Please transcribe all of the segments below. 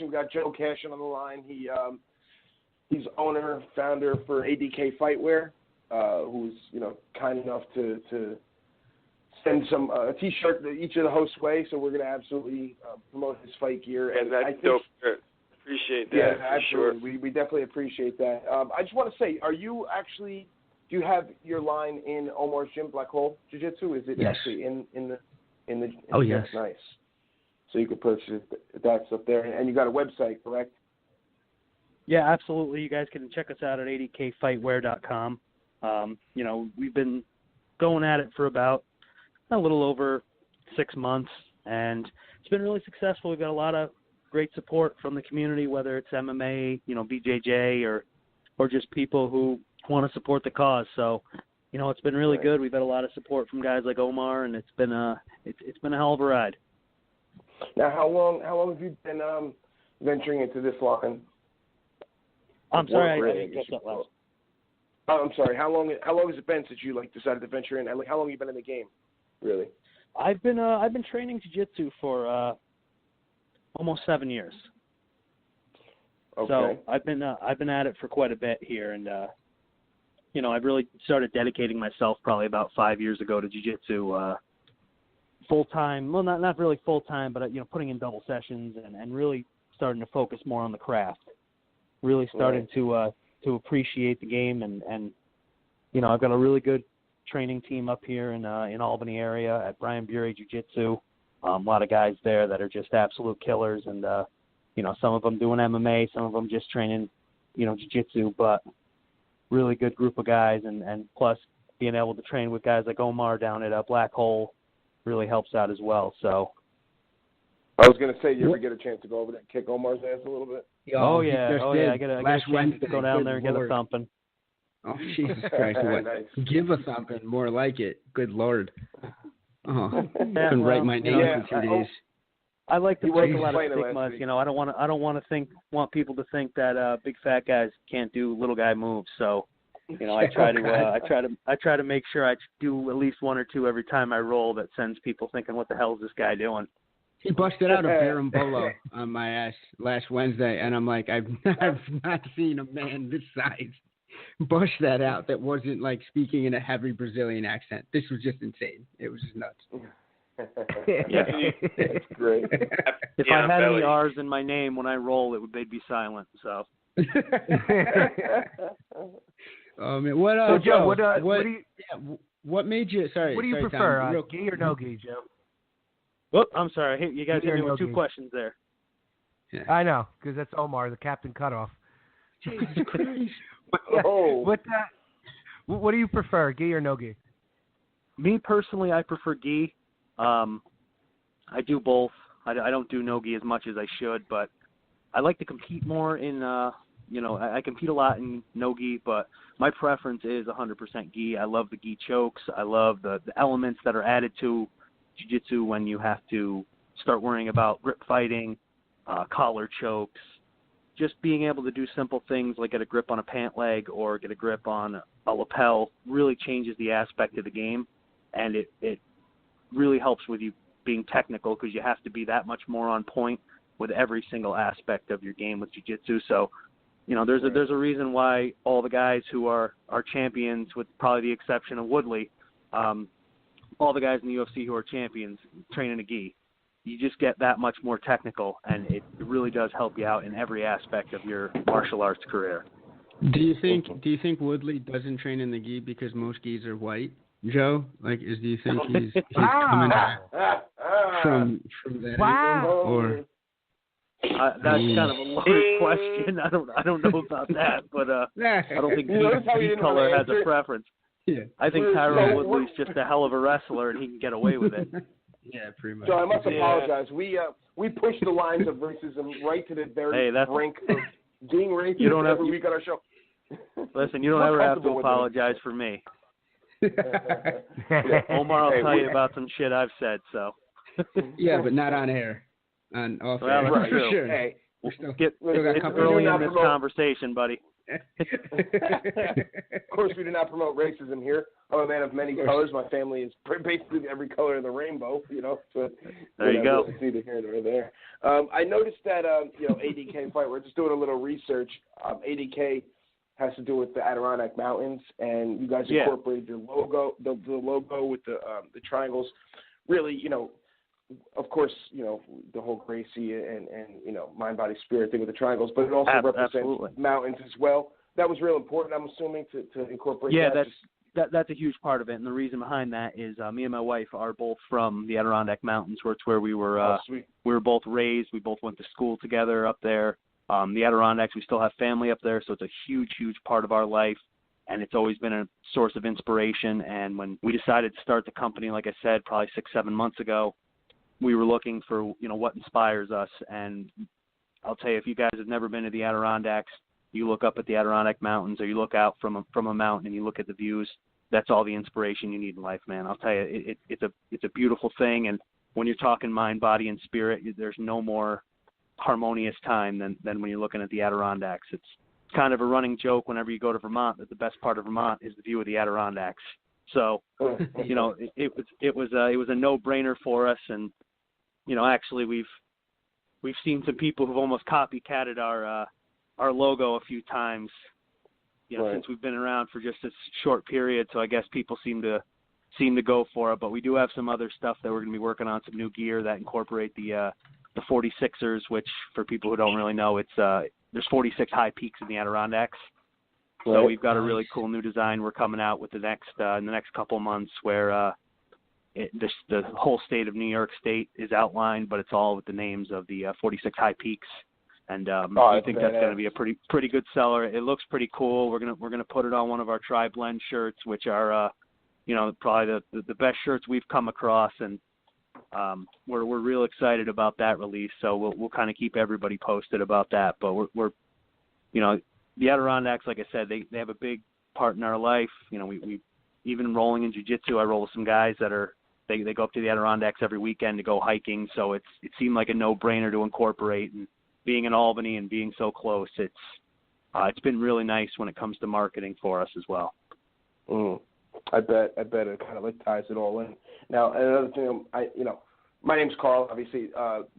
We've got Joe Cashin on the line. He's owner, founder for ADK Fightwear, who's kind enough to send some a T-shirt each of the hosts' way. So we're going to absolutely promote his fight gear. And that's dope. Appreciate that. Yeah, Sure. absolutely. We definitely appreciate that. I just want to say, do you have your line in Omar's gym, Black Hole Jiu-Jitsu? Is it actually in the Oh, yes. Nice. So you can purchase that stuff there. And you got a website, correct? Yeah, absolutely. You guys can check us out at adkfightwear.com. We've been going at it for about a little over 6 months, and it's been really successful. We've got a lot of great support from the community, whether it's MMA, BJJ, or just people who want to support the cause. So, it's been really good. We've had a lot of support from guys like Omar, and it's been a hell of a ride. Now, how long have you been venturing into this line? I'm sorry, I didn't get that last. Oh, I'm sorry. How long has it been since you decided to venture in? How long have you been in the game, really? I've been training jiu-jitsu for almost 7 years. Okay. So I've been at it for quite a bit here, and I've really started dedicating myself probably about 5 years ago to jiu-jitsu full time. Well, not really full time, but putting in double sessions and really starting to focus more on the craft. Really starting to appreciate the game, and I've got a really good training team up here in Albany area at Brian Bury Jiu-Jitsu. A lot of guys there that are just absolute killers, and some of them doing MMA, some of them just training jiu-jitsu, but really good group of guys, and plus being able to train with guys like Omar down at Black Hole really helps out as well. So I was going to say, you ever get a chance to go over there and kick Omar's ass a little bit? Oh yeah. I get a chance to go down there and get a thumping. Oh, Jesus Christ. Nice. Give a thumping, more like it. Good Lord. Oh, couldn't write my name for 2 days. I like to break a lot of stigmas. I don't want people to think that big fat guys can't do little guy moves. So, I try to make sure I do at least one or two every time I roll that sends people thinking, what the hell is this guy doing? He busted out a berimbolo on my ass last Wednesday, and I'm like, I've not seen a man this size bust that out that wasn't speaking in a heavy Brazilian accent. This was just insane. It was just nuts. That's great. If I had any R's in my name when I roll, they'd be silent. So. Oh man, so Joe, what made you? Sorry. What do you prefer, gi or no gi, Joe? Whoop, I'm sorry. You guys hit me with two questions there. Yeah. I know, because that's Omar, the Captain Cutoff. Jesus Christ. What do you prefer, gi or no gi? Me personally, I prefer gi. I do both. I don't do no gi as much as I should, but I like to compete more in. I compete a lot in no gi, but my preference is 100% gi. I love the gi chokes. I love the elements that are added to jiu-jitsu when you have to start worrying about grip fighting, collar chokes, just being able to do simple things like get a grip on a pant leg or get a grip on a lapel really changes the aspect of the game, and it really helps with you being technical because you have to be that much more on point with every single aspect of your game with jiu-jitsu. So, there's a reason why all the guys who are champions, with probably the exception of Woodley, all the guys in the UFC who are champions train in a gi. You just get that much more technical, and it really does help you out in every aspect of your martial arts career. Do you think Woodley doesn't train in the gi because most gis are white, Joe? Do you think he's coming from that angle, or? That's kind of a large question. I don't know about that, but I don't think gi color has a preference. Yeah. I think Tyrone Woodley's just a hell of a wrestler, and he can get away with it. Yeah, pretty much. So I must apologize. We push the lines of racism right to the very brink of being racist every week on our show. Listen, you don't ever have to apologize for me. Omar will tell you about some shit I've said. So. Yeah, but not on air. On off well, air. That's true. Sure. Hey, get early in this conversation, buddy. Of course, we do not promote racism here. I'm a man of many colors. My family is basically every color of the rainbow, So, there you go. It's neither here nor there. I noticed that, ADK Fightwear, just doing a little research, ADK has to do with the Adirondack Mountains, and you guys incorporated your logo, the logo with the triangles. Really, of course, the whole Gracie and mind, body, spirit thing with the triangles, but it also represents mountains as well. That was real important, I'm assuming, to incorporate that. Yeah, that's a huge part of it, and the reason behind that is me and my wife are both from the Adirondack Mountains, where it's where we were we were both raised. We both went to school together up there. The Adirondacks, we still have family up there, so it's a huge, huge part of our life, and it's always been a source of inspiration. And when we decided to start the company, like I said, probably 6-7 months ago, we were looking for, what inspires us. And I'll tell you, if you guys have never been to the Adirondacks, you look up at the Adirondack Mountains, or you look out from a mountain and you look at the views. That's all the inspiration you need in life, man. I'll tell you, it's a beautiful thing. And when you're talking mind, body, and spirit, there's no more harmonious time than when you're looking at the Adirondacks. It's kind of a running joke whenever you go to Vermont that the best part of Vermont is the view of the Adirondacks. So, it was a no-brainer for us. And actually we've seen some people who've almost copycatted our logo a few times, since we've been around for just a short period. So I guess people seem to go for it. But we do have some other stuff that we're going to be working on, some new gear that incorporate the 46ers, which for people who don't really know, it's there's 46 high peaks in the Adirondacks. Right. So we've got a really cool new design we're coming out with in the next couple of months, where the whole state of New York State is outlined, but it's all with the names of the 46 high peaks. And I think that's going to be a pretty good seller. It looks pretty cool. We're gonna put it on one of our Tri-Blend shirts, which are probably the best shirts we've come across, and we're real excited about that release. So we'll kind of keep everybody posted about that. But we're the Adirondacks, like I said, they have a big part in our life. We even rolling in jiu-jitsu, I roll with some guys that they go up to the Adirondacks every weekend to go hiking. So it seemed like a no-brainer to incorporate. And being in Albany and being so close, it's been really nice when it comes to marketing for us as well. I bet it kind of ties it all in. Now, another thing, my name's Carl. Obviously,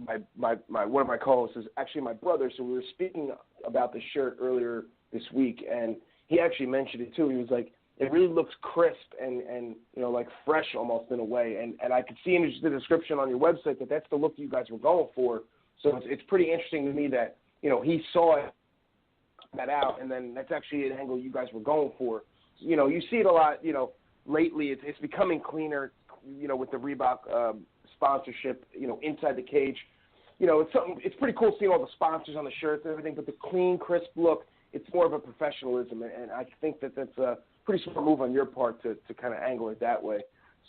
my one of my co-hosts is actually my brother. So we were speaking about the shirt earlier this week, and he actually mentioned it too. He was like, it really looks crisp and like fresh almost in a way. And I could see in the description on your website that that's the look you guys were going for. So it's pretty interesting to me that, he saw that out, and then that's actually an angle you guys were going for. You see it a lot, lately. It's becoming cleaner, with the Reebok sponsorship, inside the cage. It's pretty cool seeing all the sponsors on the shirts and everything, but the clean, crisp look, it's more of a professionalism, and I think that that's a pretty smart move on your part to kind of angle it that way.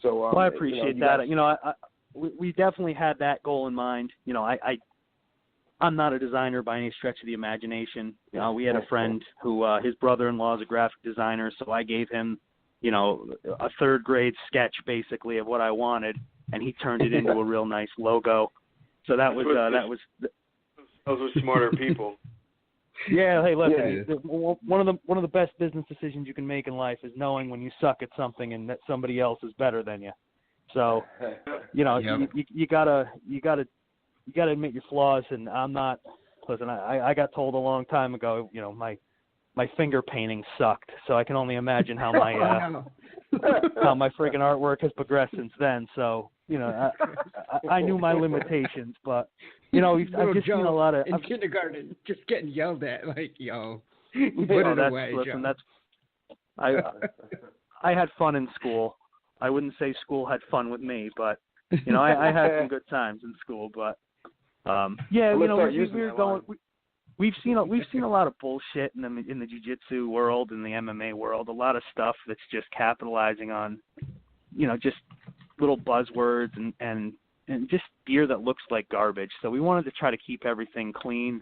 So I appreciate that. We definitely had that goal in mind. I'm not a designer by any stretch of the imagination. We had a friend who his brother-in-law is a graphic designer, so I gave him, a third-grade sketch basically of what I wanted, and he turned it into a real nice logo. So those were smarter people. Yeah, hey, listen. Yeah. One of the best business decisions you can make in life is knowing when you suck at something and that somebody else is better than you. So, you gotta admit your flaws. And I'm not. Listen, I got told a long time ago, my finger painting sucked. So I can only imagine how my how my friggin' artwork has progressed since then. So I knew my limitations, but I've just seen a lot of in kindergarten just getting yelled at, like, yo, put it away. Listen, I had fun in school. I wouldn't say school had fun with me, but I had some good times in school. But we've seen a lot of bullshit in the jiu-jitsu world, in the MMA world. A lot of stuff that's just capitalizing on just little buzzwords and just gear that looks like garbage. So we wanted to try to keep everything clean,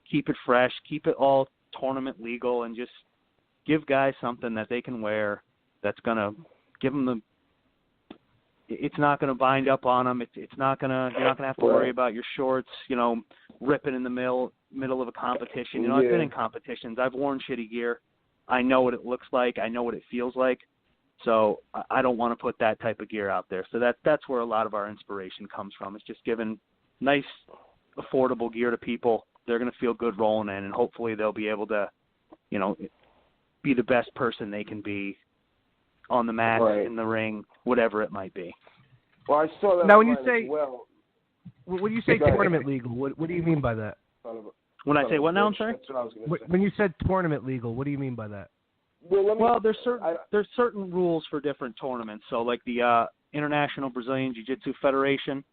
keep it fresh, keep it all tournament legal, and just give guys something that they can wear that's going to give them it's not going to bind up on them. You're not going to have to worry about your shorts, ripping in the middle middle of a competition. You know, I've been in competitions. I've worn shitty gear. I know what it looks like. I know what it feels like. So I don't want to put that type of gear out there. So that's where a lot of our inspiration comes from. It's just giving nice, affordable gear to people. They're going to feel good rolling in, and hopefully they'll be able to, you know, be the best person they can be on the mat, in the ring, whatever it might be. Well, I saw that. Now, when you say when you say tournament legal, what do you mean by that? When I say what now, I'm sorry? That's what I was going to say. When you said tournament legal, what do you mean by that? Well, there's certain rules for different tournaments. So, like the International Brazilian Jiu-Jitsu Federation,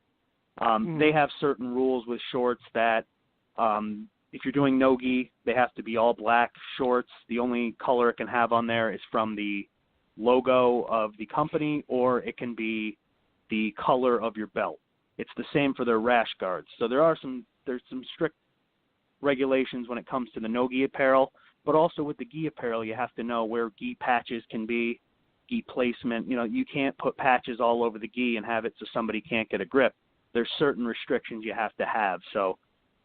they have certain rules with shorts that if you're doing no-gi, they have to be all black shorts. The only color it can have on there is from the logo of the company, or it can be the color of your belt. It's the same for their rash guards. So there's some strict regulations when it comes to the no-gi apparel. But also with the gi apparel, you have to know where gi patches can be, gi placement. You know, you can't put patches all over the gi and have it so somebody can't get a grip. There's certain restrictions you have to have. So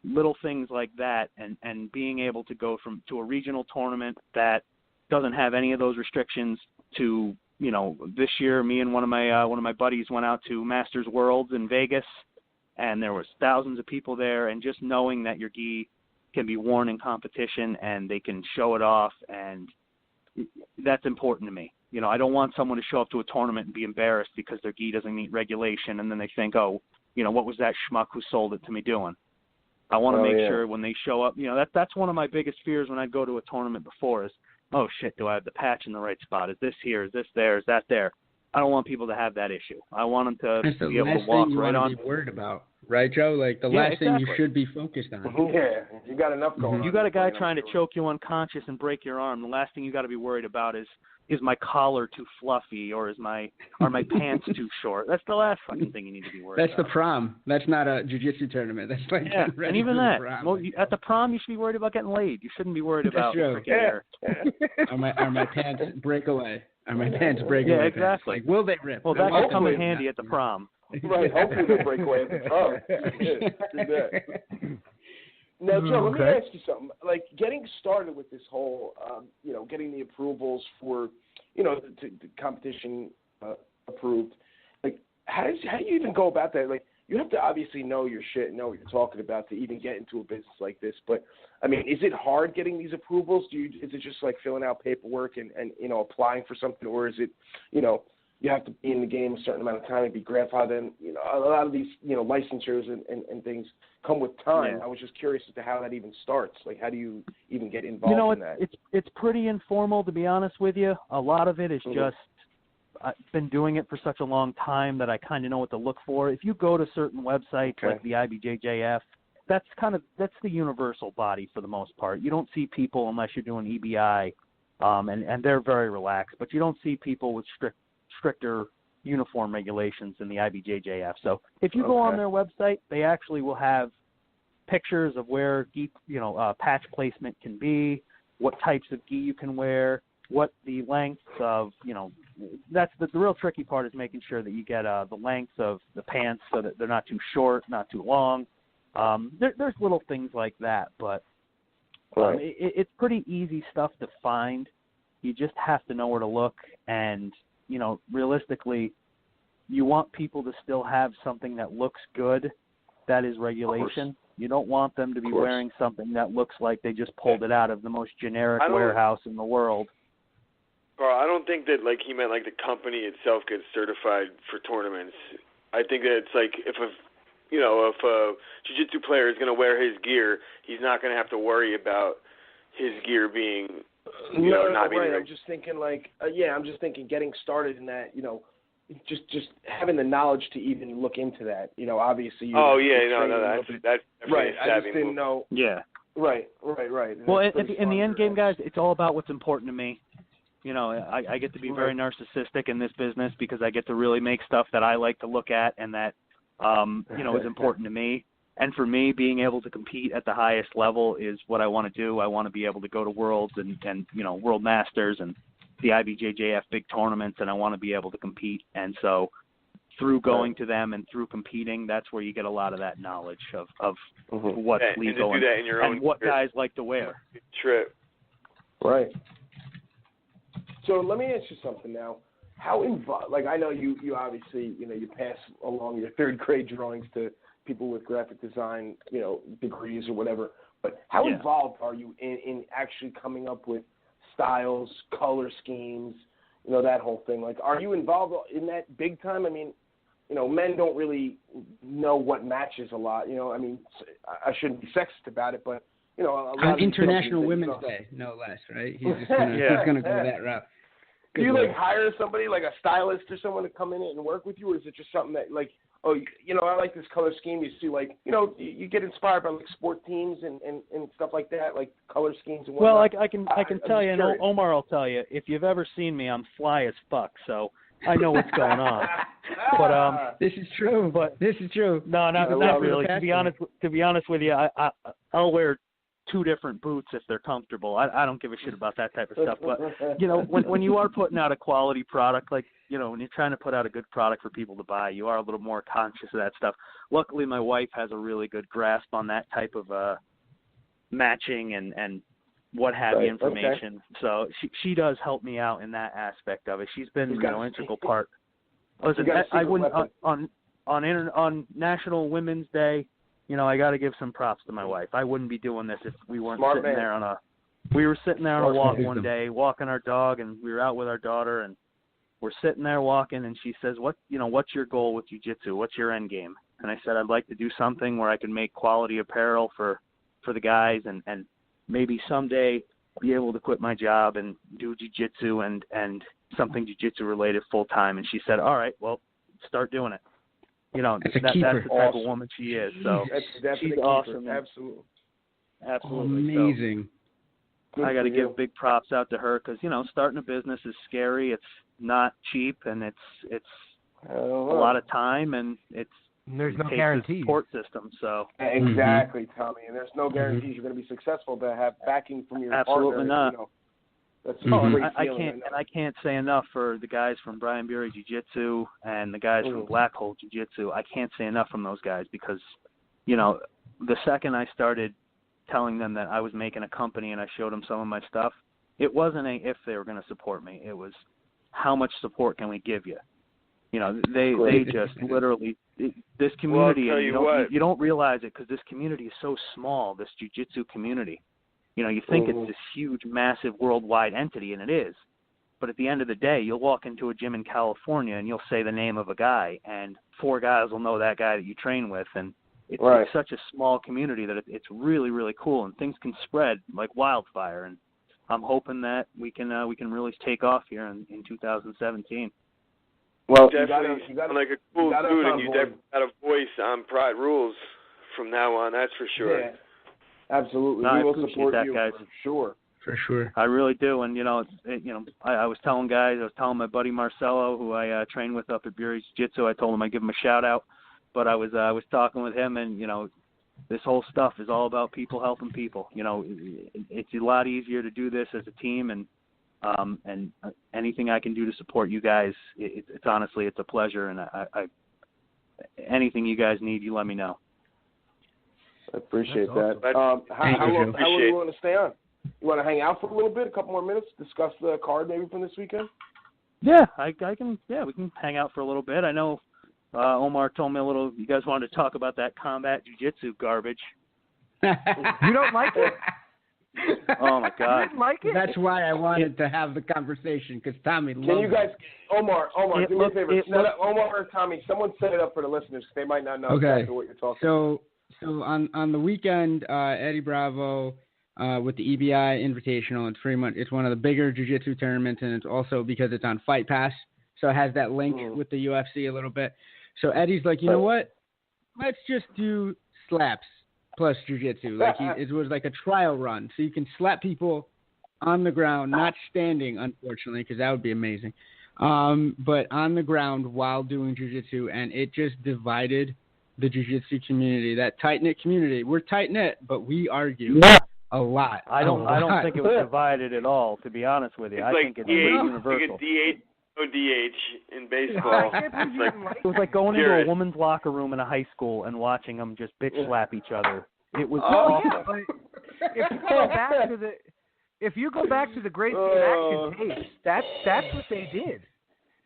little things like that, and being able to go to a regional tournament that doesn't have any of those restrictions to, you know, this year, me and one of my buddies went out to Masters Worlds in Vegas, and there was thousands of people there, and just knowing that your gi can be worn in competition and they can show it off, and that's important to me. You know, I don't want someone to show up to a tournament and be embarrassed because their gi doesn't meet regulation, and then they think, oh, you know, what was that schmuck who sold it to me doing? I want to make sure when they show up, you know, that's one of my biggest fears when I go to a tournament before is, oh shit, do I have the patch in the right spot? Is this here? Is this there? Is that there? I don't want people to have that issue. I want them to be able to walk right on. That's the last thing you want to be worried about, right, Joe? Like the last thing you should be focused on. Yeah, you got enough going on. You got a guy trying to choke you unconscious and break your arm. The last thing you got to be worried about is my collar too fluffy, or are my pants too short? That's the last fucking thing you need to be worried about. That's the prom. That's not a jiu-jitsu tournament. That's like and even that. Well, at the prom, you should be worried about getting laid. You shouldn't be worried about freaking hair. Are my pants break away? Are my pants break away? Yeah, exactly. Like, will they rip? Well, that could come in handy at the prom. Right. Hopefully they'll break away at the prom. Now, Joe, let me ask you something. Like, getting started with this whole, you know, getting the approvals for, you know, the competition approved, like, how do you even go about that? Like, you have to obviously know your shit and know what you're talking about to even get into a business like this. But, I mean, is it hard getting these approvals? Is it just like filling out paperwork and you know, applying for something? Or is it, you know, you have to be in the game a certain amount of time and be grandfathered in? You know, a lot of these, you know, licensures and things come with time. Yeah. I was just curious as to how that even starts. Like, how do you even get involved in that? It's pretty informal, to be honest with you. A lot of it is just, I've been doing it for such a long time that I kind of know what to look for. If you go to certain websites like the IBJJF, that's the universal body for the most part. You don't see people unless you're doing EBI, and they're very relaxed. But you don't see people with stricter uniform regulations in the IBJJF. So if you go on their website, they actually will have pictures of where gi, you know, patch placement can be, what types of gi you can wear, what the lengths of, you know, that's the real tricky part is making sure that you get the lengths of the pants so that they're not too short, not too long. There's little things like that, but it's pretty easy stuff to find. You just have to know where to look, and, you know, realistically, you want people to still have something that looks good that is regulation. You don't want them to be wearing something that looks like they just pulled it out of the most generic warehouse in the world. Carl, I don't think that, like, he meant, like, the company itself gets certified for tournaments. I think that it's like if a jiu-jitsu player is going to wear his gear, he's not going to have to worry about his gear being, not being. Right. I'm just thinking, like, I'm just thinking getting started in that, you know, just having the knowledge to even look into that. You know, obviously. That's right. I just didn't know. Yeah. Right. Well, in the end game, guys, it's all about what's important to me. You know, I get to be very narcissistic in this business because I get to really make stuff that I like to look at and that, is important to me. And for me, being able to compete at the highest level is what I want to do. I want to be able to go to Worlds and World Masters and the IBJJF big tournaments, and I want to be able to compete. And so through going to them and through competing, that's where you get a lot of that knowledge of what's legal and, do that in your own what guys like to wear. Trip. Right. So let me ask you something now. How involved? Like, I know you obviously, you pass along your third grade drawings to people with graphic design, degrees or whatever. But how involved are you in actually coming up with styles, color schemes, that whole thing? Like, are you involved in that big time? I mean, men don't really know what matches a lot. I mean, I shouldn't be sexist about it, but a lot on International Women's Day, no less, right? He's just gonna go that route. Do you hire somebody like a stylist or someone to come in and work with you, or is it just something that I like this color scheme? You see, you get inspired by like sport teams and stuff like that, like color schemes and whatnot. Well, I can tell you, and Omar will tell you, if you've ever seen me, I'm fly as fuck, so I know what's going on. But this is true. This is true. No, not really. To be honest with you, I'll wear 2 different boots if they're comfortable. I don't give a shit about that type of stuff. But when you are putting out a quality product, like when you're trying to put out a good product for people to buy, you are a little more conscious of that stuff. Luckily, my wife has a really good grasp on that type of matching and what have you information. Okay. So she does help me out in that aspect of it. She's been an integral part. Listen, I wouldn't on National Women's Day. I got to give some props to my wife. I wouldn't be doing this if we weren't sitting there on a walk one day, walking our dog, and we were out with our daughter, and we're sitting there walking, and she says, what's your goal with jiu-jitsu? What's your end game? And I said, I'd like to do something where I can make quality apparel for the guys and maybe someday be able to quit my job and do jiu-jitsu and something jiu-jitsu related full time. And she said, all right, well, start doing it. That's the type of woman she is. So she's awesome. Absolutely. Amazing. So I got to give big props out to her because starting a business is scary. It's not cheap, and it's a lot of time, and there's no guarantees. Support system. So exactly, Tommy. And there's no guarantees you're going to be successful to have backing from your Absolutely partner. Not. That's a great feeling. I can't say enough for the guys from Brian Bury Jiu-Jitsu and the guys from Black Hole Jiu-Jitsu. I can't say enough from those guys because, the second I started telling them that I was making a company and I showed them some of my stuff, it wasn't if they were going to support me. It was how much support can we give you? They just literally this community. Well, you don't realize it because this community is so small. This jiu-jitsu community. You think it's this huge, massive worldwide entity, and it is. But at the end of the day, you'll walk into a gym in California, and you'll say the name of a guy, and 4 guys will know that guy that you train with. And it's such a small community that it's really, really cool, and things can spread like wildfire. And I'm hoping that we can really take off here in 2017. Well, definitely, you sound like a cool dude, and you definitely got a voice on Pride Rules from now on, that's for sure. Yeah. Absolutely, no, we will support that, you guys. for sure. For sure, I really do. And I was telling guys, I was telling my buddy Marcelo, who I train with up at Bury Jiu-Jitsu. I told him I'd give him a shout out. But I was talking with him, and this whole stuff is all about people helping people. It's a lot easier to do this as a team, and anything I can do to support you guys, it's honestly it's a pleasure. And I anything you guys need, you let me know. I appreciate that. How long do you want to stay on? You want to hang out for a little bit, a couple more minutes, discuss the card maybe from this weekend? Yeah, I can. Yeah, we can hang out for a little bit. I know Omar told me a little. You guys wanted to talk about that combat jiu-jitsu garbage. You don't like it? Oh my God! You didn't like it? That's why I wanted to have the conversation because Tommy loves it. Can you guys, Omar, do me a favor. Omar or Tommy, someone set it up for the listeners. They might not know exactly what you're talking about. So on the weekend, Eddie Bravo with the EBI Invitational, it's one of the bigger jiu-jitsu tournaments, and it's also because it's on Fight Pass, so it has that link with the UFC a little bit. So Eddie's like, you know what? Let's just do slaps plus jiu-jitsu. It was like a trial run, so you can slap people on the ground, not standing, unfortunately, because that would be amazing, but on the ground while doing jiu-jitsu, and it just divided the jiu-jitsu community, that tight-knit community. We're tight-knit, but we argue a lot. I don't think it was divided at all, to be honest with you. I think it's pretty universal. no DH in baseball. It was like going into a woman's locker room in a high school and watching them just bitch slap each other. It was awful. Yeah, if you go back to the Great Action tapes, that's what they did.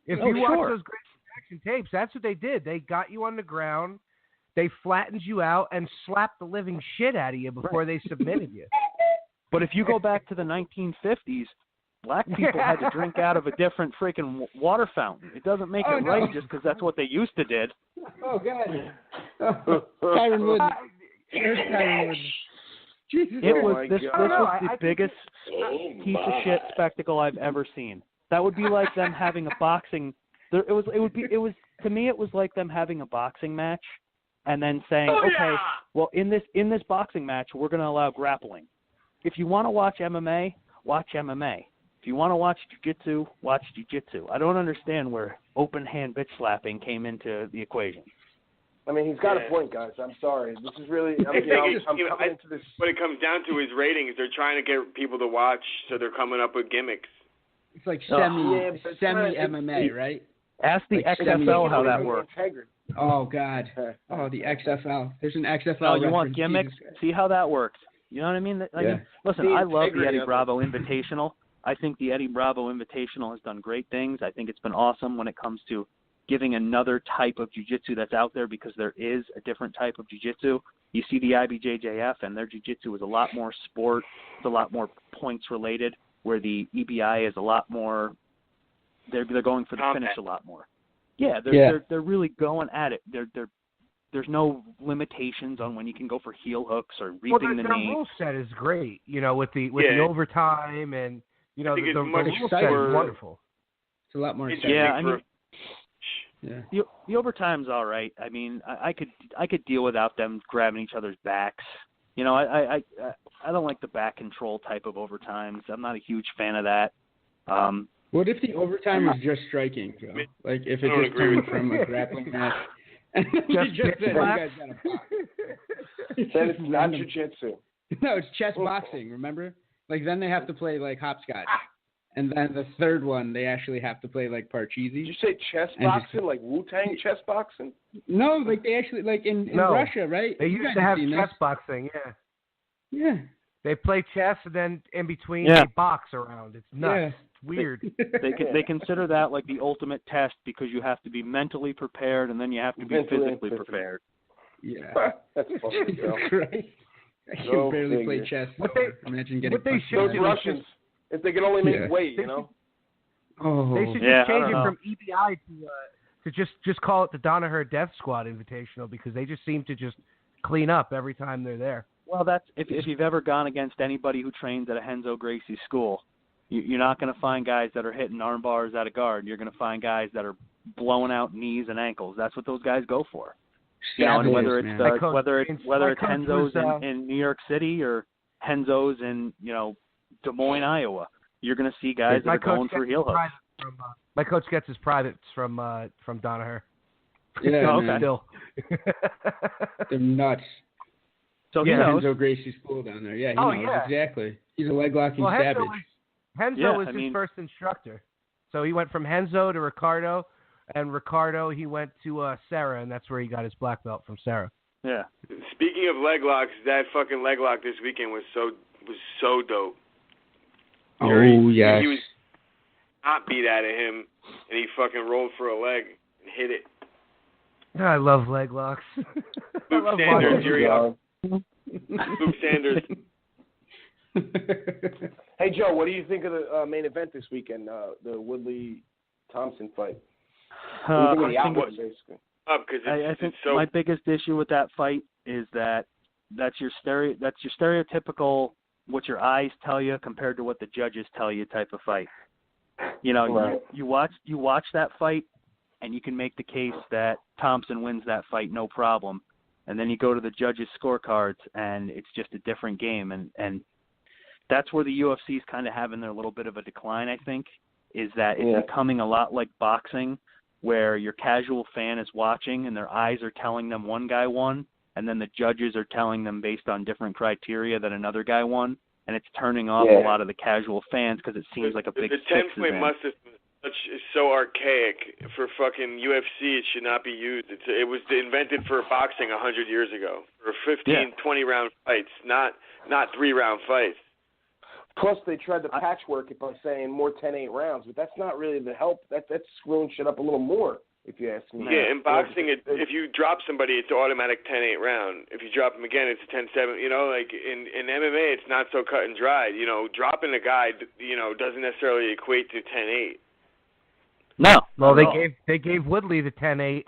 If you watch those Great Action tapes, that's what they did. They got you on the ground, they flattened you out, and slapped the living shit out of you before they submitted you. But if you go back to the 1950s, black people had to drink out of a different freaking water fountain. It doesn't make it right just because that's what they used to did. Oh, God. Tyron Wood. There's Tyron Wood. Jesus. This was the biggest piece of shit spectacle I've ever seen. That would be like them having a boxing. To me, it was like them having a boxing match, and then saying, well, in this boxing match, we're going to allow grappling. If you want to watch MMA, watch MMA. If you want to watch jiu-jitsu, watch jiu-jitsu. I don't understand where open hand bitch slapping came into the equation. I mean, he's got a point, guys. I'm sorry. This is really. I'm coming into this. What it comes down to is ratings. They're trying to get people to watch, so they're coming up with gimmicks. It's like semi MMA, right? Ask the XFL how that works. Oh, God. Oh, the XFL. There's an XFL. Oh, you want gimmicks? See how that works. You know what I mean? Listen, I love the Eddie Bravo Invitational. I think the Eddie Bravo Invitational has done great things. I think it's been awesome when it comes to giving another type of jiu-jitsu that's out there, because there is a different type of jiu-jitsu. You see the IBJJF, and their jiu-jitsu is a lot more sport. It's a lot more points related, where the EBI is a lot more. They're going for the finish a lot more. Yeah, they're really going at it. There's no limitations on when you can go for heel hooks or reaping the knee. The rule set is great, with the overtime, and the rule set is wonderful. It's a lot more exciting. Yeah, I mean. Yeah. The overtime's all right. I mean, I could deal without them grabbing each other's backs. I don't like the back control type of overtimes. I'm not a huge fan of that. What if the overtime was just striking, Joe? Like if it just turned from a grappling match and just said you guys got a box? Then it's not jiu-jitsu. No, it's chess boxing. Remember? Like then they have to play like hopscotch. And then the third one, they actually have to play like Parcheesi. Did you say chess boxing, like Wu-Tang chess boxing? No, like they actually, like in Russia, right? They used to have chess boxing, yeah. Yeah. They play chess, and then in between they box around. It's nuts. Yeah. It's weird. They consider that like the ultimate test, because you have to be mentally prepared, and then you have to be physically prepared. Yeah. That's fucking Christ. I can barely play chess. Imagine getting those Russians. If they could only make weight, Oh. They should just change it from EBI to just call it the Danaher Death Squad Invitational, because they just seem to just clean up every time they're there. Well, that's if you've ever gone against anybody who trains at a Henzo Gracie school, you're not going to find guys that are hitting arm bars out of guard. You're going to find guys that are blowing out knees and ankles. That's what those guys go for. And whether it's Henzo's in New York City or Henzo's in Des Moines, Iowa, you're going to see guys that are going for heel hooks. My coach gets his privates from Danaher. Yeah, still. They're nuts. So Henzo Gracie's school down there. Yeah, he knows exactly. He's a leg locking savage. Henzo was his first instructor. So he went from Henzo to Ricardo, and Ricardo he went to Sarah, and that's where he got his black belt from Sarah. Yeah. Speaking of leg locks, that fucking leg lock this weekend was so dope. Oh, yes. He was not beat out of him, and he fucking rolled for a leg and hit it. I love leg locks. Luke Sanders, here you are. Luke Sanders. Hey, Joe, what do you think of the main event this weekend, the Woodley-Thompson fight? I think my biggest issue with that fight is that's your stereotypical what your eyes tell you compared to what the judges tell you type of fight. You watch that fight, and you can make the case that Thompson wins that fight no problem. And then you go to the judges' scorecards, and it's just a different game. And that's where the UFC is kind of having their little bit of a decline, I think, is that it's becoming a lot like boxing, where your casual fan is watching and their eyes are telling them one guy won, and then the judges are telling them based on different criteria that another guy won, and it's turning off a lot of the casual fans because it seems like a big fix. is so archaic for fucking UFC. It should not be used. It was invented for boxing 100 years ago for 15, 20 round fights, not 3-round fights. Plus, they tried to patchwork it by saying more 10-8 rounds, but that's not really the help. That's screwing shit up a little more, if you ask me. Yeah, in boxing, if you drop somebody, it's automatic 10-8 round. If you drop them again, it's a 10-7. You know, like in MMA, it's not so cut and dried. You know, dropping a guy, doesn't necessarily equate to 10-8. No. Well, they gave Woodley the 10-8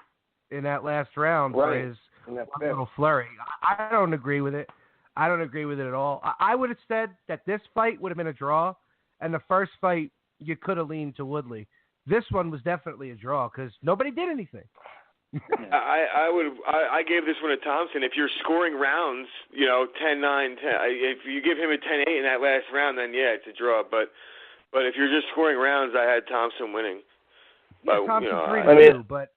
in that last round for his little flurry. I don't agree with it. I don't agree with it at all. I would have said that this fight would have been a draw, and the first fight you could have leaned to Woodley. This one was definitely a draw because nobody did anything. I gave this one to Thompson. If you're scoring rounds, 10-9, 10. If you give him a 10-8 in that last round, then yeah, it's a draw. But if you're just scoring rounds, I had Thompson winning. Yeah, Thompson's 3-2, but.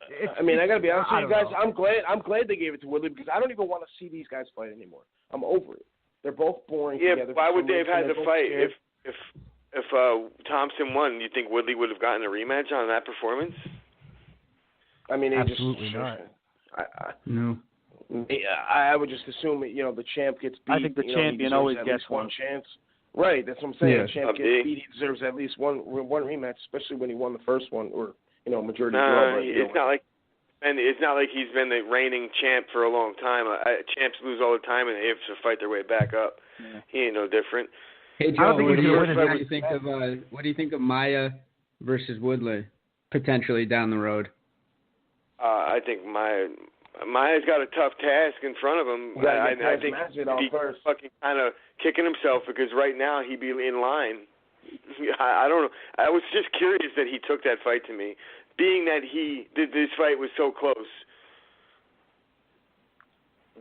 I gotta be honest with you guys. I'm glad they gave it to Woodley because I don't even want to see these guys fight anymore. I'm over it. They're both boring together. Why would they have had the fight if Thompson won? You think Woodley would have gotten a rematch on that performance? Absolutely not. No. I would just assume the champ gets beat. I think the champion always gets one chance. Right, that's what I'm saying. Yeah. The champ gets beat. He deserves at least one rematch, especially when he won the first one or. Majority draw. It's not like he's been the reigning champ for a long time. Champs lose all the time, and they have to fight their way back up. Yeah. He ain't no different. Hey Joe, what do you think of Maia versus Woodley potentially down the road? I think Maia's got a tough task in front of him. I think he's fucking kind of kicking himself because right now he'd be in line. I don't know. I was just curious that he took that fight to me, being that this fight was so close.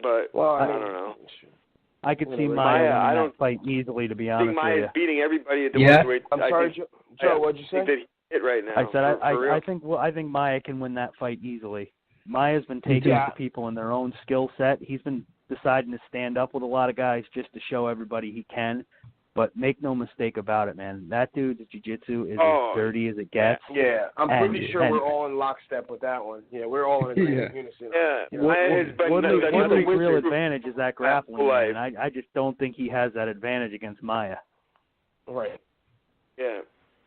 But I don't know. I could see Maia winning that fight easily, to be honest with you. I think Maia's beating everybody at the welterweight. I'm sorry, Joe. What'd you say? I think that he's hit right now. I think Maia can win that fight easily. Maia's been taking it to people in their own skill set. He's been deciding to stand up with a lot of guys just to show everybody he can. But make no mistake about it, man. That dude's jiu-jitsu is as dirty as it gets. Yeah, I'm pretty sure we're all in lockstep with that one. Yeah, we're all in agreement. Unison. Yeah. Woodley's real advantage is that grappling, man. I just don't think he has that advantage against Maia. Right. Yeah.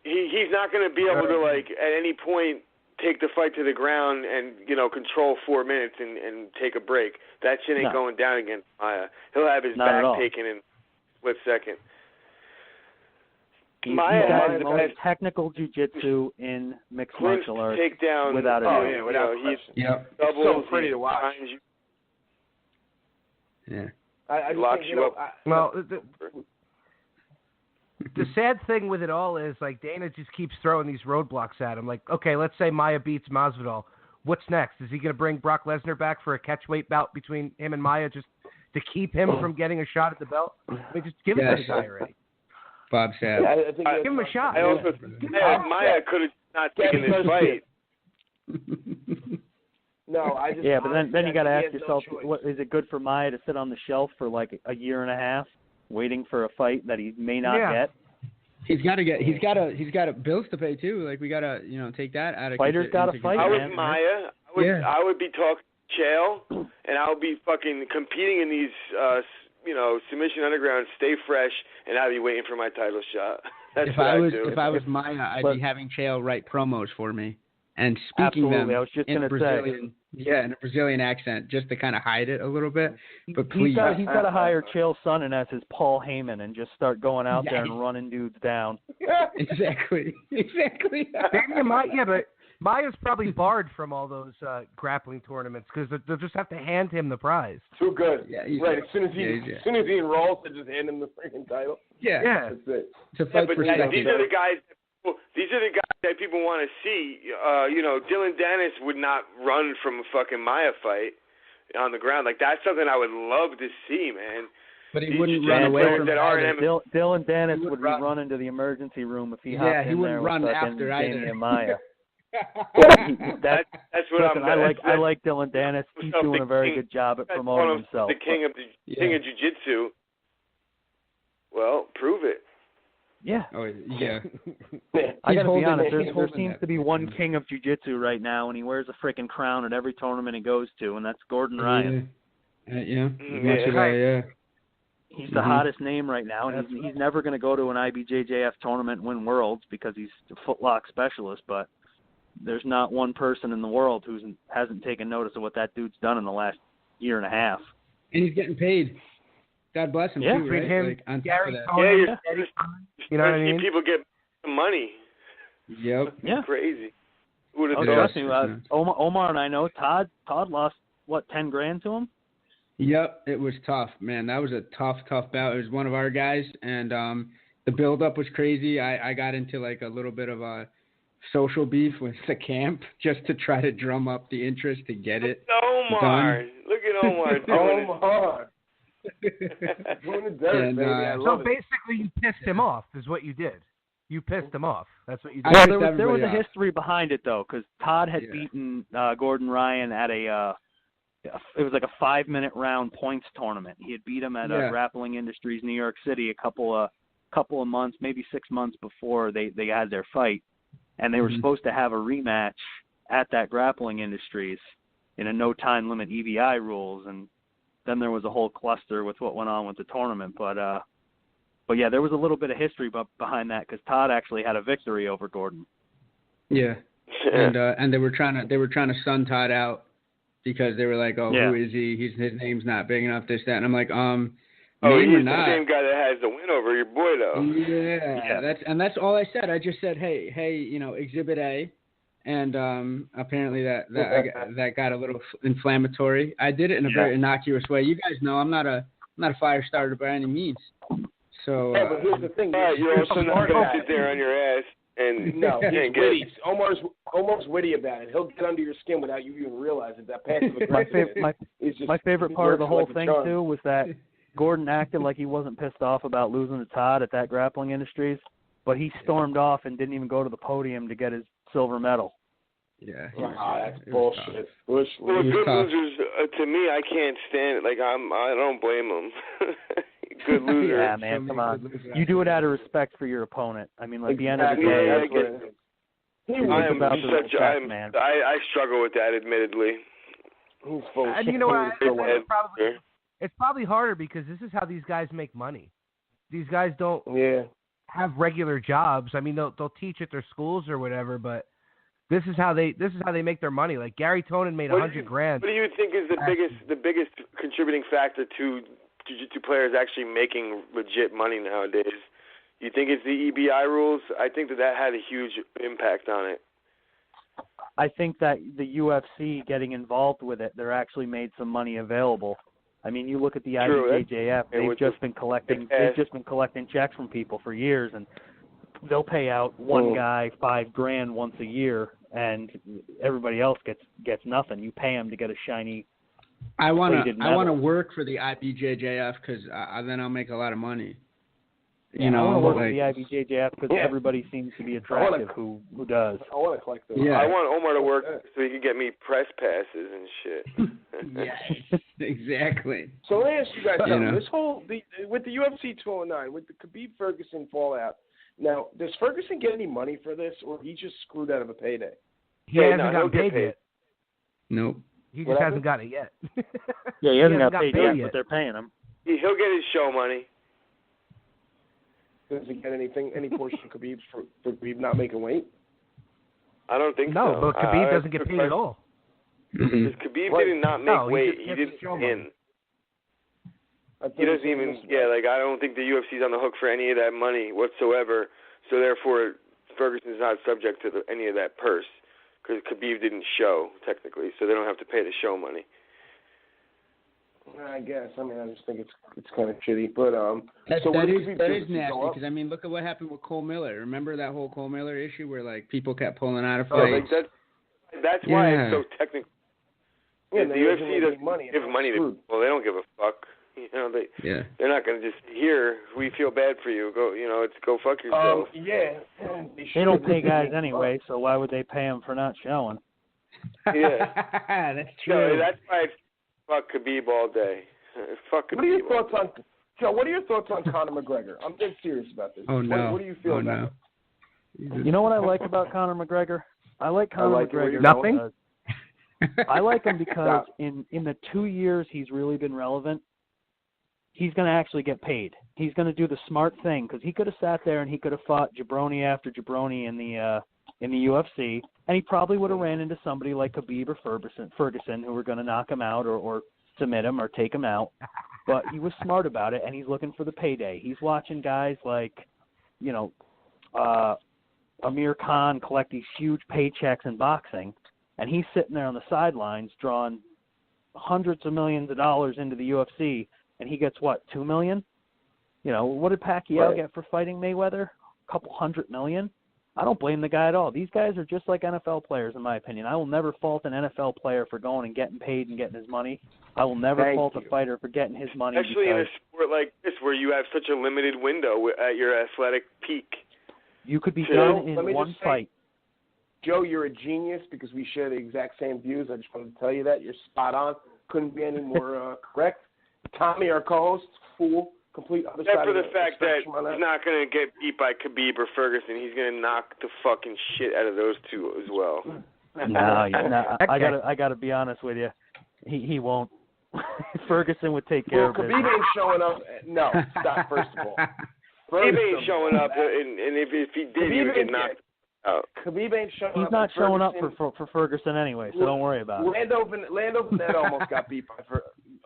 He's not going to be able to, at any point take the fight to the ground and, control 4 minutes and take a break. That shit ain't going down against Maia. He'll have his back taken in a split second. He's got the most technical jiu-jitsu in mixed martial arts, takedown, without a doubt. He's so pretty to watch. Yeah. I locks you up. The sad thing with it all is, Dana just keeps throwing these roadblocks at him. Okay, let's say Maia beats Masvidal. What's next? Is he going to bring Brock Lesnar back for a catchweight bout between him and Maia just to keep him from getting a shot at the belt? Just give it to the guy already. Bob said. Give him a shot. I also Maia could have not taken this fight. But then you got to ask yourself, is it good for Maia to sit on the shelf for a year and a half, waiting for a fight that he may not get? He's got bills to pay too. We got to take that out of. Fighters got to fight. I was Maia. I would be talking Chael, and I would be fucking competing in these. Submission underground, stay fresh, and I'd be waiting for my title shot. That's what I do. If I was Maia, I'd be having Chael write promos for me and speaking them I was just in Brazilian. Yeah, in a Brazilian accent, just to kind of hide it a little bit. But please, he's got to hire Chael Sonnen as his Paul Heyman and just start going out there and running dudes down. Exactly. But Maia's probably barred from all those grappling tournaments because they'll just have to hand him the prize. Too good. Yeah, right. As soon as he enrolls, they just hand him the freaking title. Yeah. That's it. To fight for second. These are the guys. These are the guys that people want to see. Dylan Dennis would not run from a fucking Maia fight on the ground. That's something I would love to see, man. But he wouldn't run away from Dylan Dennis would run into the emergency room if he hopped in there with fucking Maia. That's what I like Dylan Dennis. He's doing a very good job at promoting himself. The king of jiu-jitsu. Well, prove it. Yeah. Oh yeah. I gotta be honest. He's There holding seems that. to be one king of jiu-jitsu right now, and he wears a freaking crown at every tournament he goes to, and that's Gordon Ryan. Yeah. As much as I, He's the hottest name right now, and he's never going to go to an IBJJF tournament and win worlds because he's a footlock specialist. But there's not one person in the world who hasn't taken notice of what that dude's done in the last year and a half. And he's getting paid. God bless him too, right? Him, like on Gary top of that. Cohen, You know what I mean? People get money. Yep. Yeah. Crazy. Who would have trust thought? me. Omar and I know Todd lost what, $10,000 to him? Yep, it was tough, man. That was a tough bout. It was one of our guys, and the build-up was crazy. I got into like a little bit of a social beef with the camp just to try to drum up the interest to get it Omar. done. Look at Omar doing Omar. So basically, you pissed him off, is what you did. You pissed him off. That's what you did. Well, there was a history behind it though, because Todd had beaten Gordon Ryan at it was like a 5-minute round points tournament. He had beat him at Grappling Industries, New York City, a couple of months, maybe 6 months before they had their fight, and they were supposed to have a rematch at that Grappling Industries in a no time limit EVI rules, and then there was a whole cluster with what went on with the tournament. But yeah, there was a little bit of history behind that because Todd actually had a victory over Gordon. Yeah, and they were trying to sun Todd out because they were like, who is he? His name's not big enough. This, that, and I'm like, he's the same guy that has the win over your boy though. Yeah. That's all I said. I just said, hey, Exhibit A. And apparently that got a little inflammatory. I did it in a very innocuous way. You guys know I'm not a fire starter by any means. So but here's the thing. You're also not going to sit there on your ass and he's witty. Omar's witty about it. He'll get under your skin without you even realizing that passive aggressiveness. My favorite part of the whole thing too was that Gordon acted like he wasn't pissed off about losing to Todd at that Grappling Industries, but he stormed off and didn't even go to the podium to get his silver medal. Yeah, that's bullshit. Well, good losers, to me, I can't stand it. Like I don't blame them. Good loser. Yeah, man, come on. You do it out of respect for your opponent. I mean, at the end of the day, I struggle with that, admittedly. And you know what? It's probably harder because this is how these guys make money. These guys don't have regular jobs. I mean, they'll teach at their schools or whatever, but this is how they make their money. Like Gary Tonin made $100,000. What do you think is the biggest contributing factor to jiu-jitsu players actually making legit money nowadays? You think it's the EBI rules? I think that had a huge impact on it. I think that the UFC getting involved with it, they're actually made some money available. I mean, you look at the IBJJF; they've just been collecting checks from people for years, and they'll pay out one guy $5,000 once a year, and everybody else gets nothing. You pay them to get a shiny. I want to work for the IBJJF because then I'll make a lot of money. I want to work for the IBJJF because everybody seems to be attractive who does. I want to collect those. Yeah. I want Omar to work so he can get me press passes and shit. Yes, exactly. So let me ask you guys something. This whole with the UFC 209, with the Khabib Ferguson fallout. Now, does Ferguson get any money for this, or he just screwed out of a payday? He hasn't gotten paid yet. Nope. He just hasn't got it yet. Yeah, he hasn't got paid yet, but they're paying him. He'll get his show money. Does he get any portion of Khabib's for Khabib not making weight? I don't think so. No, but Khabib doesn't get paid at all. Because Khabib did not make weight. He didn't win. He doesn't even, I don't think the UFC's on the hook for any of that money whatsoever. So therefore, Ferguson's not subject to any of that purse because Khabib didn't show technically, so they don't have to pay the show money. I guess. I mean, I just think it's kind of shitty, but that is nasty because I mean, look at what happened with Cole Miller. Remember that whole Cole Miller issue where like people kept pulling out of fights. That's why it's so technical. Yeah, the UFC doesn't give money to people. They don't give a fuck. You know, they're not going to just we feel bad for you. Go, it's go fuck yourself. They don't pay guys anyway, so why would they pay them for not showing? Yeah, that's true. That's why. Fuck Khabib all day. Fuck Khabib. What are your thoughts on? Joe, what are your thoughts on Conor McGregor? I'm dead serious about this. Oh, no. What do you feel about it? You know what I like about Conor McGregor? I like Conor McGregor. Nothing? I like him because in the 2 years he's really been relevant, he's going to actually get paid. He's going to do the smart thing because he could have sat there and he could have fought jabroni after jabroni in the UFC, and he probably would have ran into somebody like Khabib or Ferguson who were going to knock him out or submit him or take him out. But he was smart about it, and he's looking for the payday. He's watching guys like, Amir Khan collect these huge paychecks in boxing, and he's sitting there on the sidelines drawing hundreds of millions of dollars into the UFC, and he gets, what, $2 million? What did Pacquiao get for fighting Mayweather? A couple $100 million? I don't blame the guy at all. These guys are just like NFL players, in my opinion. I will never fault an NFL player for going and getting paid and getting his money. I will never fault a fighter for getting his money. Especially in a sport like this where you have such a limited window at your athletic peak. You could be done in one fight. Joe, you're a genius because we share the exact same views. I just wanted to tell you that. You're spot on. Couldn't be any more correct. Tommy, our co-host, fool. Complete other Except side for of the fact that he's not going to get beat by Khabib or Ferguson. He's going to knock the fucking shit out of those two as well. No, I gotta be honest with you. He Ferguson would take care of it. Khabib ain't showing up. No, stop. First of all, Khabib ain't showing up, and if he did, he would get knocked out. Khabib ain't showing up. He's not showing up for Ferguson anyway, so don't worry about it. Lando Burnett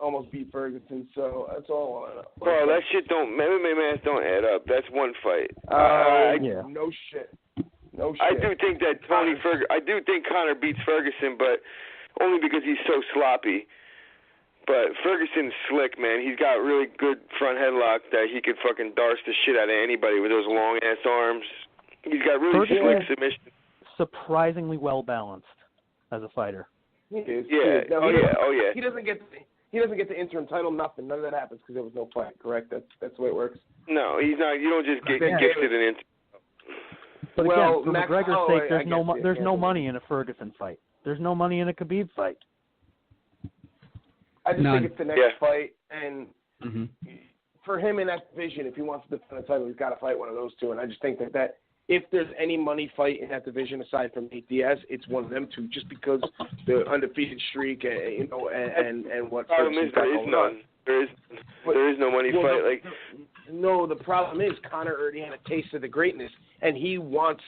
almost beat Ferguson, so that's all I know. Bro, that shit MMA don't add up. That's one fight. Yeah. No shit. I do think that I do think Conor beats Ferguson, but only because he's so sloppy. But Ferguson's slick, man. He's got really good front headlock that he could fucking darce the shit out of anybody with those long ass arms. He's got really slick submission. Surprisingly well balanced as a fighter. He is. Yeah. No, yeah. He doesn't get the interim title. Nothing. None of that happens because there was no fight. Correct. That's the way it works. No, he's not. You don't just get gifted an interim. But again, for McGregor's sake, there's no money in a Ferguson fight. There's no money in a Khabib fight. I just think it's the next fight, and for him in that division, if he wants to defend the title, he's got to fight one of those two. And I just think that if there's any money fight in that division aside from Nate Diaz, it's one of them two, just because the undefeated streak, and what. The problem is there is none. There is no money fight. No, the problem is Conor already had a taste of the greatness, and he wants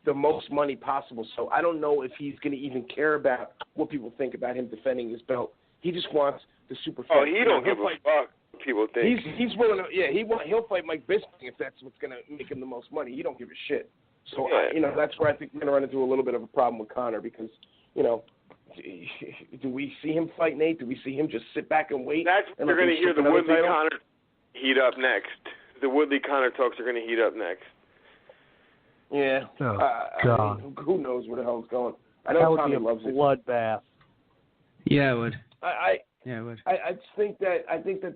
the most money possible. So I don't know if he's going to even care about what people think about him defending his belt. He just wants the super fight. Oh, he don't give a fuck what people think. He's willing to, he'll fight Mike Bisping if that's what's going to make him the most money. He don't give a shit. So, that's where I think we're going to run into a little bit of a problem with Conor because, do we see him fight Nate? Do we see him just sit back and wait? We're going to hear the Woodley-Conor heat up next. The Woodley-Conor talks are going to heat up next. Yeah. God. I mean, who knows where the hell it's going? I know Tommy loves it. That would be a bloodbath. Yeah, it would. it would. I just think that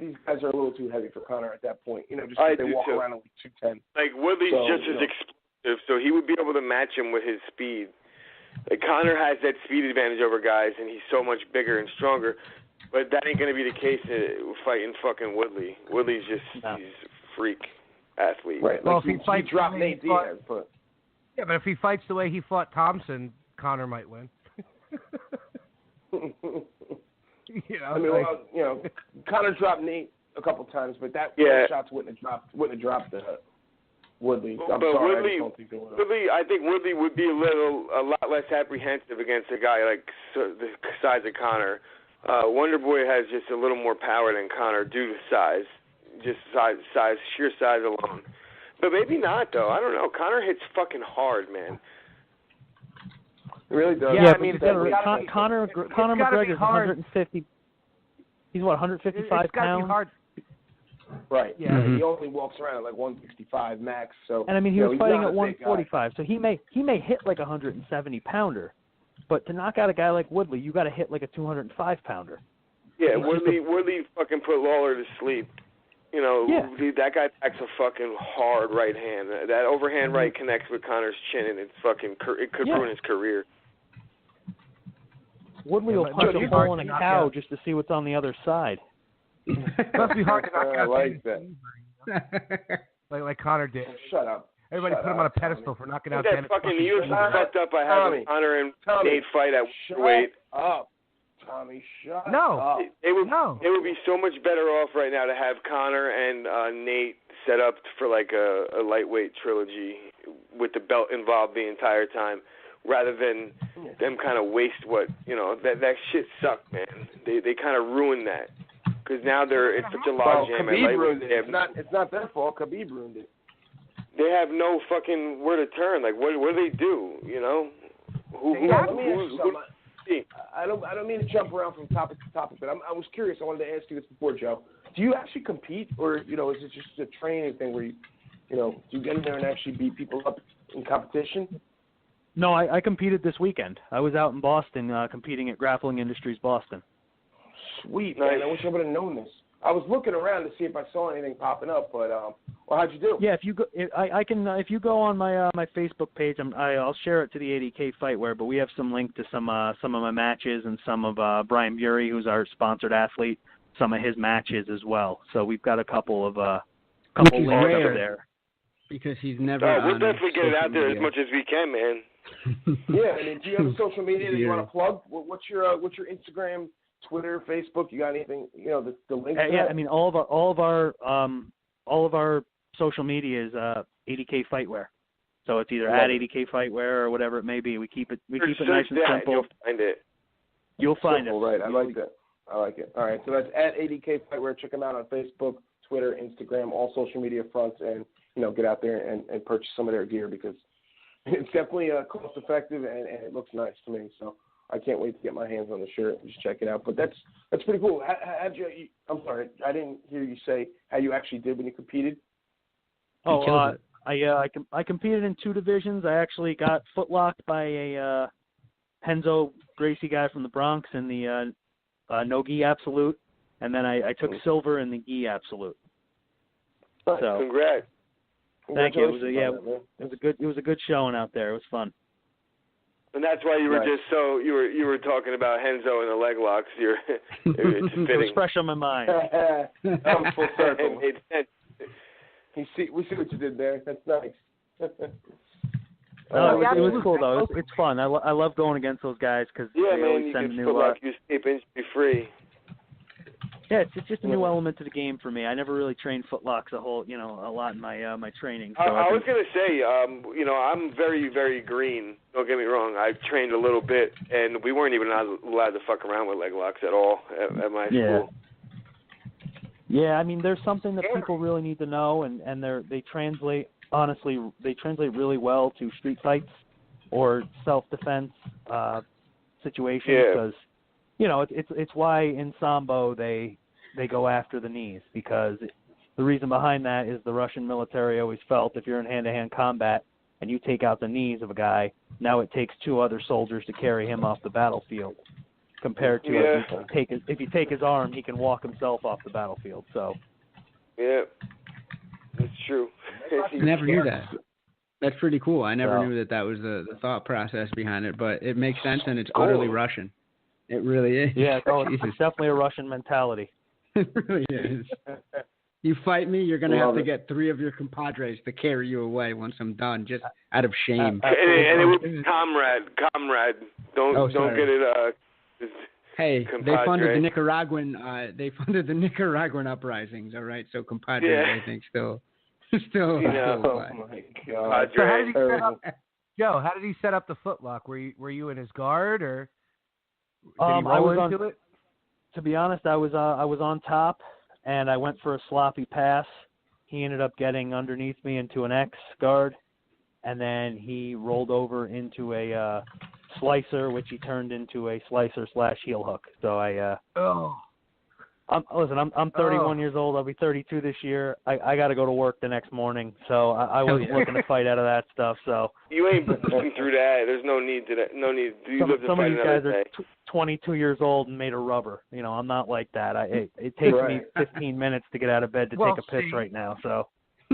these guys are a little too heavy for Conor at that point. Just because they walk around at 210. Like Woodley's just as explosive, so he would be able to match him with his speed. Like Conor has that speed advantage over guys, and he's so much bigger and stronger. But that ain't going to be the case fighting fucking Woodley. Woodley's he's a freak athlete. Right. Well, if he fights dropped Nate Diaz, but yeah, but if he fights the way he fought Thompson, Conor might win. Conor dropped Nate a couple times, but that shots wouldn't have dropped Woodley. Woodley, I think Woodley would be a lot less apprehensive against a guy like the size of Conor. Wonder Boy has just a little more power than Conor due to size, sheer size alone. But maybe not though. I don't know. Conor hits fucking hard, man. It really does. Yeah, I mean, Conor McGregor's 150. He's 155 pounds. Be hard. Right. Yeah. He only walks around at like 165 max. So. And I mean, he was fighting at 145. So he may hit like a 170 pounder, but to knock out a guy like Woodley, you got to hit like a 205 pounder. Yeah, Woodley fucking put Lawler to sleep. That guy packs a fucking hard right hand. That overhand right connects with Conor's chin, and it could ruin his career. Woodley will punch a hole in a cow just to see what's on the other side. It must be hard to knock out. I like that. Like Connor did. Shut up. Everybody put him on a pedestal for knocking out that Dennis. fucking UFC fucked up. I had a Connor and Nate fight at weight. Shut up, Tommy. Shut No. up. They would be so much better off right now to have Connor and Nate set up for like a lightweight trilogy with the belt involved the entire time, rather than them kind of waste that shit sucked, man. They kind of ruined that because now it's such a logjam at lightweight. It's not their fault. Khabib ruined it. They have no fucking where to turn. Like, what do they do? You know, I don't mean to jump around from topic to topic, but I was curious. I wanted to ask you this before, Joe. Do you actually compete, or is it just a training thing where do you get in there and actually beat people up in competition? No, I competed this weekend. I was out in Boston competing at Grappling Industries Boston. Sweet, man. I wish I would have known this. I was looking around to see if I saw anything popping up, but how'd you do? Yeah, if you go, if you go on my my Facebook page, I'll share it to the ADK Fightwear. But we have some link to some of my matches and some of Brian Bury, who's our sponsored athlete, some of his matches as well. So we've got a couple links up there. Because he's never. We'll definitely get it out there as much as we can, man. Yeah, I mean, do you have a social media that you want to plug? What's your Instagram, Twitter, Facebook? You got anything? The links. Yeah, I mean, all of our social media is ADK Fightwear. So it's either at ADK Fightwear or whatever it may be. We keep it nice and simple. You'll find it. You'll find it. Right. I like that. I like it. All right. So that's at ADK Fightwear. Check them out on Facebook, Twitter, Instagram, all social media fronts, and get out there and purchase some of their gear because it's definitely cost effective and it looks nice to me. So I can't wait to get my hands on the shirt and just check it out. But that's pretty cool. I'm sorry, I didn't hear you say how you actually did when you competed. I competed in 2 divisions. I actually got footlocked by a Henzo Gracie guy from the Bronx in the no gi absolute, and then I took silver in the gi absolute. So congrats. Thank you. It was a good showing out there. It was fun. And that's why you were just so you were talking about Henzo and the leg locks. It's fitting. It was fresh on my mind. That was full circle. We see what you did there. That's nice. It was cool though. It's fun. I love going against those guys because they always send a new. You escape injury free. Yeah, it's just a new element to the game for me. I never really trained footlocks a lot in my my training. So I was gonna say, I'm very, very green. Don't get me wrong. I trained a little bit, and we weren't even allowed to fuck around with leg locks at all at my school. Yeah, I mean, there's something that people really need to know, and they translate really well to street fights or self-defense situations because. It's why in Sambo they go after the knees because the reason behind that is the Russian military always felt if you're in hand-to-hand combat and you take out the knees of a guy, now it takes 2 other soldiers to carry him off the battlefield compared to if you take his arm, he can walk himself off the battlefield. So yeah, that's true. I never knew that. That's pretty cool. I never knew that was the thought process behind it, but it makes sense and it's utterly Russian. It really is. Yeah, it's definitely a Russian mentality. It really is. You fight me, you're going to have to get 3 of your compadres to carry you away once I'm done, just out of shame. And it would be comrade. Don't get it. Hey, compadre. they funded the Nicaraguan uprisings, all right? So compadre, I think, still. Oh my God. So how did he set up, Joe? How did he set up the footlock? Were you in his guard or? I was into it. To be honest, I was on top, and I went for a sloppy pass. He ended up getting underneath me into an X guard, and then he rolled over into a slicer, which he turned into a slicer/heel hook. So I'm 31 years old. I'll be 32 this year. I got to go to work the next morning, so I wasn't looking to fight out of that stuff. So you ain't busting through that. There's no need to that. No need. Some of these guys are 22 years old and made of rubber. I'm not like that. It takes me 15 minutes to get out of bed to take a piss right now. So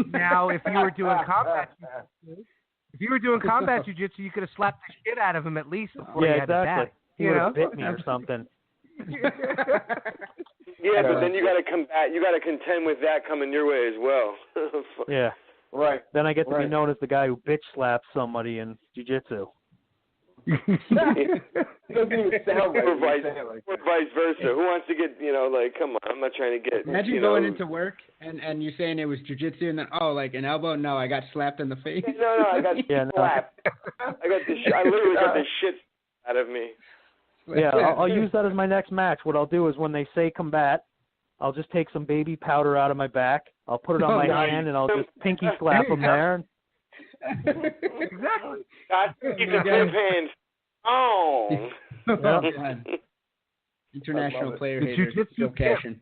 now, if you were doing combat jiu-jitsu, you could have slapped the shit out of him at least before he had to bat. He would have bit me or something. Yeah, but then you got to combat. You got to contend with that coming your way as well. Yeah. Right. Then I get to be known as the guy who bitch slaps somebody in jiu-jitsu. It doesn't even sound right. Or vice versa. Who wants to get, come on, I'm not trying to get. Imagine going into work and you're saying it was jiu-jitsu and then, like an elbow? No, I got slapped in the face. No, I got slapped. I literally got the shit out of me. Yeah, I'll use that as my next match. What I'll do is when they say combat, I'll just take some baby powder out of my back. I'll put it on my hand and I'll just pinky slap them there. Exactly. God, keep the flip hands. Oh. God. International player hater, Joe Cashin.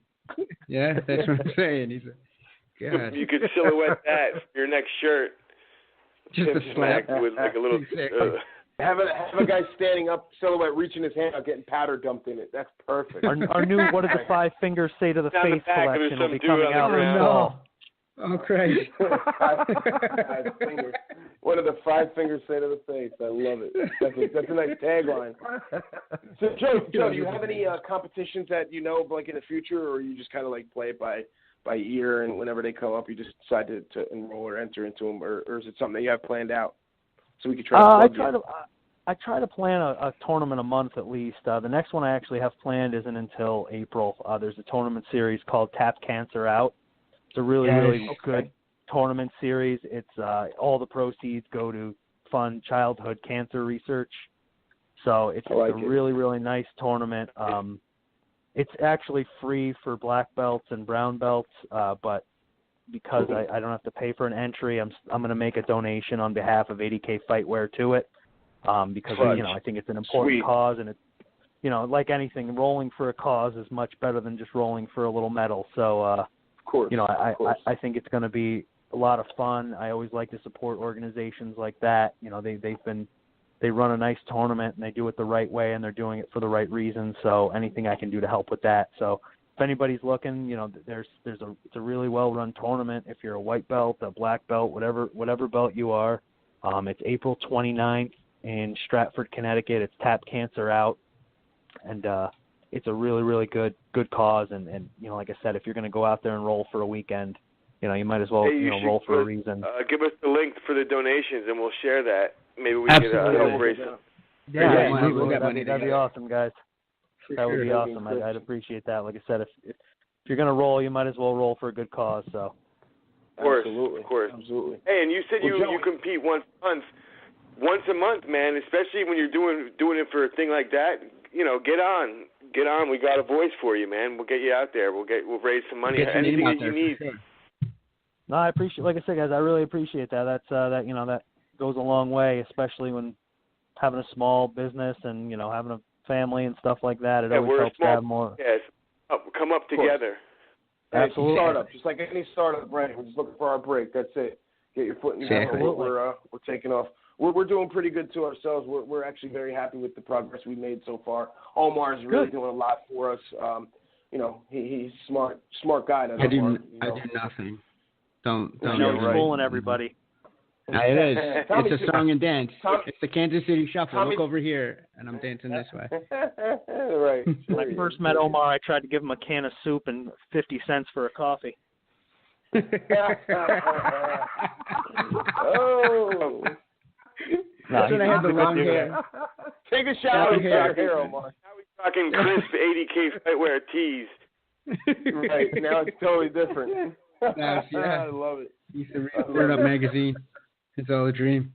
Yeah, that's what I'm saying. He's God. You could silhouette that for your next shirt. Just a slap with like a little. Have a guy standing up, silhouette, reaching his hand out, getting powder dumped in it. That's perfect. Our new "What Did the Five Fingers Say to the Down Face" the back, collection will be coming out this fall. Oh, Christ. Five fingers. What do the 5 fingers say to the face? I love it. That's a nice tagline. So, Joe, do you have any competitions that like in the future, or you just kind of like play it by ear, and whenever they come up, you just decide to enroll or enter into them, or is it something that you have planned out? So we could try to I try to plan a tournament a month at least. The next one I actually have planned isn't until April. There's a tournament series called Tap Cancer Out. It's a really good tournament series. It's all the proceeds go to fund childhood cancer research. So it's a really nice tournament. It's actually free for black belts and brown belts, but because I don't have to pay for an entry, I'm going to make a donation on behalf of ADK Fightwear to it, because I think it's an important cause, and it's like anything, rolling for a cause is much better than just rolling for a little medal. So I think it's going to be a lot of fun. I always like to support organizations like that. They run a nice tournament and they do it the right way and they're doing it for the right reasons. So anything I can do to help with that. So if anybody's looking, it's a really well run tournament. If you're a white belt, a black belt, whatever belt you are, it's April 29th in Stratford, Connecticut. It's Tap Cancer Out, and it's a really good cause. And like I said, if you're going to go out there and roll for a weekend, you might as well roll for a reason. Give us the link for the donations and we'll share that. Maybe we can help raise some. That'd be awesome, guys. That would be awesome. I'd appreciate that. Like I said, if you're going to roll, you might as well roll for a good cause. So. Of course. Absolutely. Hey, and you said you compete once a month, man. Especially when you're doing it for a thing like that. Get on. We got a voice for you, man. We'll get you out there. We'll raise some money. Anything that you need. Sure. No, I appreciate. Like I said, guys, I really appreciate that. That's that goes a long way, especially when having a small business and having a family and stuff like that. It always helps to have more. Yes, come up together. Absolutely. Startup, just like any startup, right? We're just looking for our break. That's it. Get your foot in the door. We're taking off. We're doing pretty good to ourselves. We're actually very happy with the progress we've made so far. Omar is really doing a lot for us. He's smart guy. I do nothing. Don't. He's fooling everybody. It is. It's a song and dance. It's the Kansas City Shuffle. Look over here, and I'm dancing this way. Right. When I first met Omar, I tried to give him a can of soup and 50 cents for a coffee. Oh. That's when I had the long hair. Take a shower with your hair, Omar. Now we're talking crisp ADK Fightwear tees. Right. Now it's totally different. Nice, yeah. I love it. Used to read Word Up magazine. It's all a dream.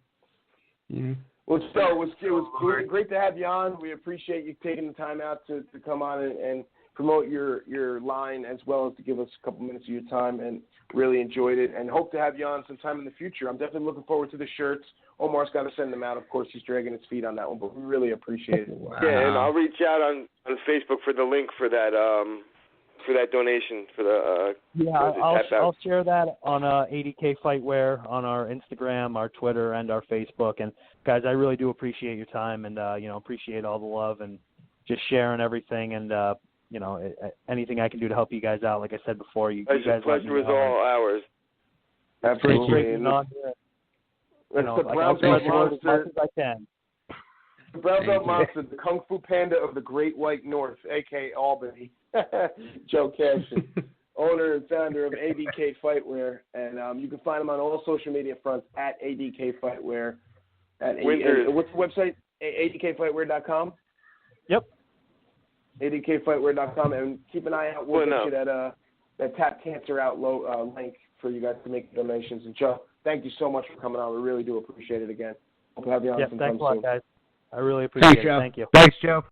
Yeah. Well, so it was great to have you on. We appreciate you taking the time out to come on and promote your line, as well as to give us a couple minutes of your time, and really enjoyed it, and hope to have you on sometime in the future. I'm definitely looking forward to the shirts. Omar's got to send them out. Of course, he's dragging his feet on that one, but we really appreciate it. Wow. Yeah, and I'll reach out on Facebook for the link for that donation for the. I'll share that on ADK Fightwear on our Instagram, our Twitter, and our Facebook. And guys, I really do appreciate your time, and appreciate all the love and just sharing everything, and anything I can do to help you guys out. Like I said before, you guys. The pleasure was all ours. Absolutely. That's the brown belt monster. As I can. The brown belt monster, the Kung Fu Panda of the Great White North, a.k.a. Albany. Joe Cashin, owner and founder of ADK Fightwear, and you can find him on all social media fronts at ADK Fightwear. What's the website? ADKFightwear.com? Yep. ADKFightwear.com, and keep an eye out. We'll get you that Tap Cancer Out link for you guys to make donations. And Joe, thank you so much for coming on. We really do appreciate it again. Hope to have you on sometime thanks a lot, soon. guys. I really appreciate it. Joe. Thank you. Thanks, Joe.